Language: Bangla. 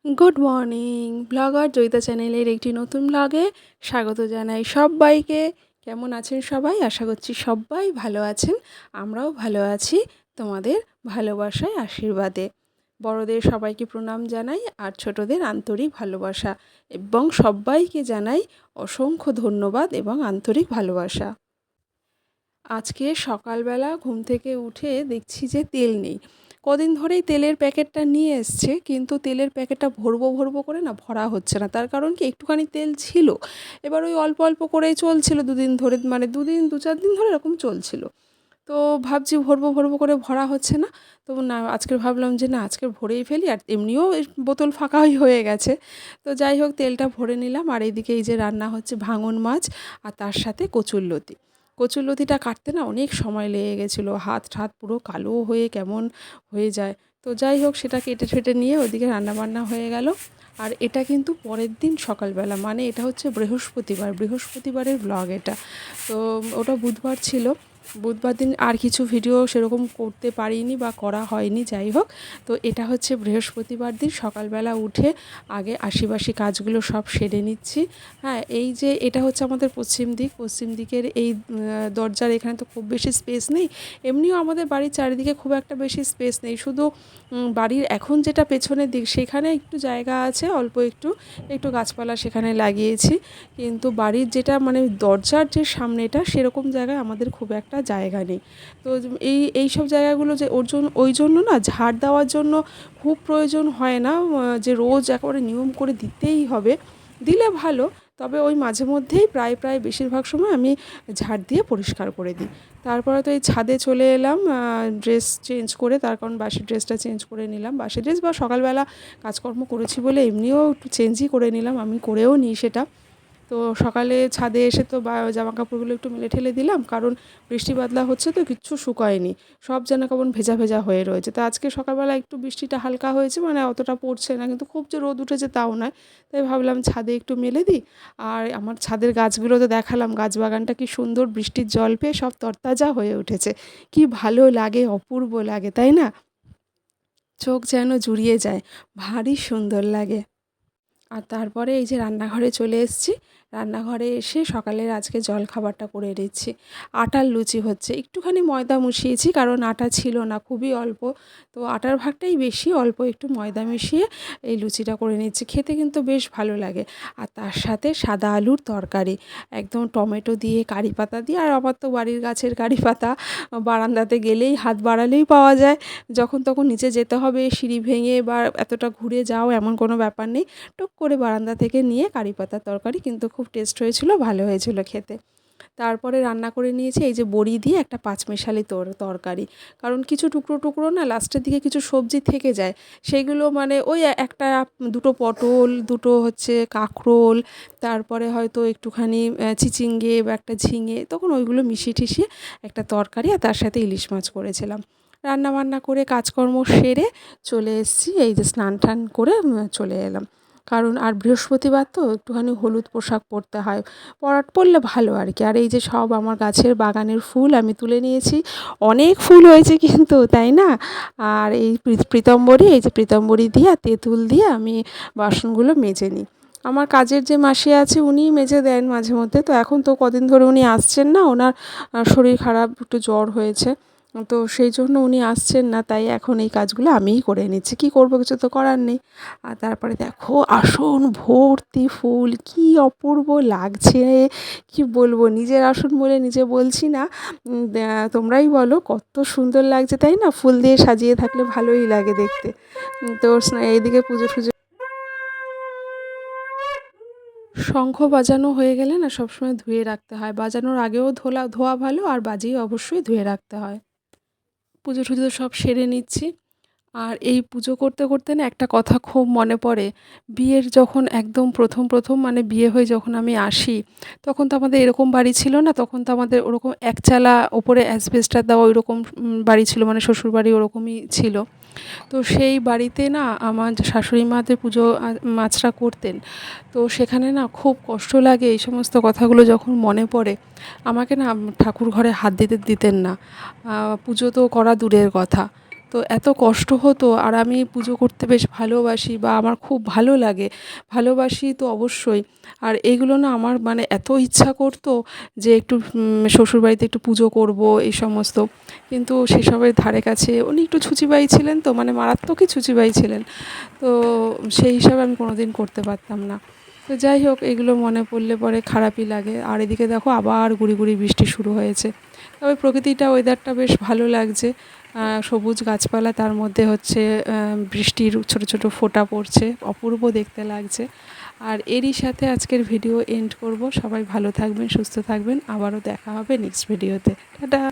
গুড মর্নিং ব্লগার জয়িতা চ্যানেলের একটি নতুন ব্লগে স্বাগত জানাই সবাইকে। কেমন আছেন সবাই? আশা করছি সবাই ভালো আছেন। আমরাও ভালো আছি তোমাদের ভালোবাসায় আশীর্বাদে। বড়দের সবাইকে প্রণাম জানাই আর ছোটদের আন্তরিক ভালোবাসা এবং সবাইকে জানাই অসংখ্য ধন্যবাদ এবং আন্তরিক ভালোবাসা। আজকে সকালবেলা ঘুম থেকে উঠে দেখছি যে তেল নেই। কদিন ধরেই তেলের প্যাকেটটা নিয়ে এসছে, কিন্তু তেলের প্যাকেটটা ভরবো করে না ভরা হচ্ছে না। তার কারণ কি, একটুখানি তেল ছিল, এবার ওই অল্প অল্প করেই চলছিল দুদিন ধরে, মানে দু চার দিন ধরে এরকম চলছিল। তো ভাবছি ভরবো করে ভরা হচ্ছে না। তো না, আজকে ভাবলাম যে না, আজকে ভরেই ফেলি, আর এমনিও বোতল ফাঁকাই হয়ে গেছে। তো যাই হোক, তেলটা ভরে নিলাম। আর এইদিকে এই যে রান্না হচ্ছে ভাঙন মাছ, আর তার সাথে কচুরলতি। কচুরলতিটা কাটতে না অনেক সময় লেগে গেছিলো, হাত ঠাত পুরো কালো হয়ে কেমন হয়ে যায়। তো যাই হোক, সেটা কেটে ঠেটে নিয়ে ওদিকে রান্নাবান্না হয়ে গেল। আর এটা কিন্তু পরের দিন সকালবেলা, মানে এটা হচ্ছে বৃহস্পতিবারের ব্লগ এটা। তো ওটা বুধবার ছিল। বুধবার দিন আর কিছু ভিডিও সেরকম করতে পারিনি বা করা হয়নি, যাই হোক। তো এটা হচ্ছে বৃহস্পতিবার দিন সকালবেলা উঠে আগে আশিবাসি কাজগুলো সব সেরে নিচ্ছি। হ্যাঁ, এই যে এটা হচ্ছে আমাদের পশ্চিম দিকের এই দরজার এখানে তো খুব বেশি স্পেস নেই। এমনিও আমাদের বাড়ির চারিদিকে খুব একটা বেশি স্পেস নেই, শুধু বাড়ির এখন যেটা পেছনের দিক সেখানে একটু জায়গা আছে, অল্প একটু একটু গাছপালা সেখানে লাগিয়েছি। কিন্তু বাড়ির যেটা মানে দরজার যে সামনেটা, সেরকম জায়গায় আমাদের খুব একটা জায়গা নেই। তো এই সব জায়গাগুলো যে ওই জন্য না ঝাড় দেওয়ার জন্য খুব প্রয়োজন হয় না, যে রোজ একেবারে নিয়ম করে দিতেই হবে। দিলে ভালো, তবে ওই মাঝে মধ্যেই প্রায় বেশিরভাগ সময় আমি ঝাড় দিয়ে পরিষ্কার করে দিই। তারপরে তো এই ছাদে চলে এলাম ড্রেস চেঞ্জ করে, তার কারণ বাসি ড্রেসটা চেঞ্জ করে নিলাম। বাসি ড্রেস বা সকালবেলা কাজকর্ম করেছি বলে এমনিও একটু চেঞ্জই করে নিলাম, আমি করেও নিই সেটা। তো সকালে ছাদে এসে তো জামা কাপড়গুলো একটু মেলে ঠেলে দিলাম, কারণ বৃষ্টি বাদলা হচ্ছে তো কিচ্ছু শুকায়নি, সব যেন কেমন ভেজা ভেজা হয়ে রয়েছে। তো আজকে সকালবেলা একটু বৃষ্টিটা হালকা হয়েছে, মানে অতটা পড়ছে না, কিন্তু খুব যে রোদ উঠেছে তাও নয়। তাই ভাবলাম ছাদে একটু মেলে দিই। আর আমার ছাদের গাছগুলো তো দেখালাম, গাছ বাগানটা কি সুন্দর বৃষ্টির জল পেয়ে সব তরতাজা হয়ে উঠেছে। কি ভালো লাগে, অপূর্ব লাগে, তাই না? চোখ যেন জুড়িয়ে যায়, ভারী সুন্দর লাগে। আর তারপরে এই যে রান্নাঘরে চলে এসেছি। রান্নাঘরে এসে সকালের আজকে জলখাবারটা করে নিচ্ছি। আটার লুচি হচ্ছে, একটুখানি ময়দা মিশিয়েছি কারণ আটা ছিল না, খুবই অল্প। তো আটার ভাগটাই বেশি, অল্প একটু ময়দা মিশিয়ে এই লুচিটা করে নিচ্ছি। খেতে কিন্তু বেশ ভালো লাগে। আর তার সাথে সাদা আলুর তরকারি, একদম টমেটো দিয়ে কারি পাতা দিয়ে। আর আমার তো বাড়ির গাছের কারি পাতা, বারান্দাতে গেলেই হাত বাড়ালেই পাওয়া যায়। যখন তখন নিচে যেতে হবে সিঁড়ি ভেঙে বা এতটা ঘুরে যাও, এমন কোনো ব্যাপার নেই। টুক করে বারান্দা থেকে নিয়ে কারি পাতার তরকারি, কিন্তু খুব টেস্ট হয়েছিল, ভালো হয়েছিল খেতে। তারপরে রান্না করে নিয়েছি এই যে বড়ি দিয়ে একটা পাঁচমেশালি তরকারি। কারণ কিছু টুকরো টুকরো না লাস্টের দিকে কিছু সবজি থেকে যায়, সেগুলো মানে ওই একটা দুটো পটল, দুটো হচ্ছে কাঁকরোল, তারপরে হয়তো একটুখানি চিচিঙ্গে বা একটা ঝিঙে, তখন ওইগুলো মিশিয়ে টিশিয়ে একটা তরকারি, আর তার সাথে ইলিশ মাছ করেছিলাম। রান্নাবান্না করে কাজকর্ম সেরে চলে এসেছি, এই যে স্নান টান করে চলে এলাম। কারণ আর বৃহস্পতিবার তো একটুখানি হলুদ পোশাক পরতে হয়, পরলে ভালো আর কি। আর এই যে সব আমার গাছের বাগানের ফুল আমি তুলে নিয়েছি, অনেক ফুল হয়েছে কিন্তু, তাই না? আর এই পীতাম্বরী দিয়ে আর তেঁতুল দিয়ে আমি বাসনগুলো মেজে নিই। আমার কাজের যে মাসি আছে উনিই মেজে দেন মাঝে মধ্যে। তো এখন তো কদিন ধরে উনি আসছেন না, ওনার শরীর খারাপ, একটু জ্বর হয়েছে। তো সেই জন্য উনি আসছেন না, তাই এখন এই কাজগুলো আমিই করে নিচ্ছি। কী করবো, কিছু তো করার নেই। আর তারপরে দেখো আসন ভর্তি ফুল, কি অপূর্ব লাগছে, কি বলবো, নিজের আসন বলে নিজে বলছি না, তোমরাই বলো কত সুন্দর লাগছে, তাই না? ফুল দিয়ে সাজিয়ে থাকলে ভালোই লাগে দেখতে। তো এইদিকে পুজো টুজো, শঙ্খ বাজানো হয়ে গেলে না সবসময় ধুয়ে রাখতে হয়, বাজানোর আগেও ধোয়া ভালো, আর বাজিয়ে অবশ্যই ধুয়ে রাখতে হয়। পুজো টুজো সব সেরে নিচ্ছি। আর এই পুজো করতে করতে না একটা কথা খুব মনে পড়ে। বিয়ের যখন একদম প্রথম মানে বিয়ে হয়ে যখন আমি আসি, তখন তো আমাদের এরকম বাড়ি ছিল না, তখন তো আমাদের ওরকম একচালা ওপরে অ্যাসবেস্টাস দেওয়া ওইরকম বাড়ি ছিল, মানে শ্বশুরবাড়ি ওরকমই ছিল। তো সেই বাড়িতে না আমার শাশুড়ি মা যে পুজো আচরা করতেন, তো সেখানে না খুব কষ্ট লাগে এই সমস্ত কথাগুলো যখন মনে পড়ে। আমাকে না ঠাকুর ঘরে হাত দিতেন না। পুজো তো করা দূরের কথা। তো এত কষ্ট হতো, আর আমি পুজো করতে বেশ ভালোবাসি বা আমার খুব ভালো লাগে, ভালোবাসি তো অবশ্যই। আর এইগুলো না আমার মানে এত ইচ্ছা করতো যে একটু শ্বশুরবাড়িতে একটু পুজো করব এই সমস্ত, কিন্তু সেসবের ধারে কাছে উনি একটু ছুঁচিবাই ছিলেন, তো মানে মারাত্মকই ছুঁচিবাই ছিলেন। তো সেই হিসাবে আমি কোনো দিন করতে পারতাম না। তো যাই হোক, এগুলো মনে পড়লে পরে খারাপই লাগে। আর এদিকে দেখো আবার গুঁড়ি গুঁড়ি বৃষ্টি শুরু হয়েছে। তবে প্রকৃতিটা, ওয়েদারটা বেশ ভালো লাগছে। সবুজ গাছপালা, তার মধ্যে হচ্ছে বৃষ্টির ছোট ছোট ফোঁটা পড়ছে, অপূর্ব দেখতে লাগছে। আর এরই সাথে আজকের ভিডিও এন্ড করব। সবাই ভালো থাকবেন, সুস্থ থাকবেন, আবারও দেখা হবে নেক্সট ভিডিওতে। টাটা।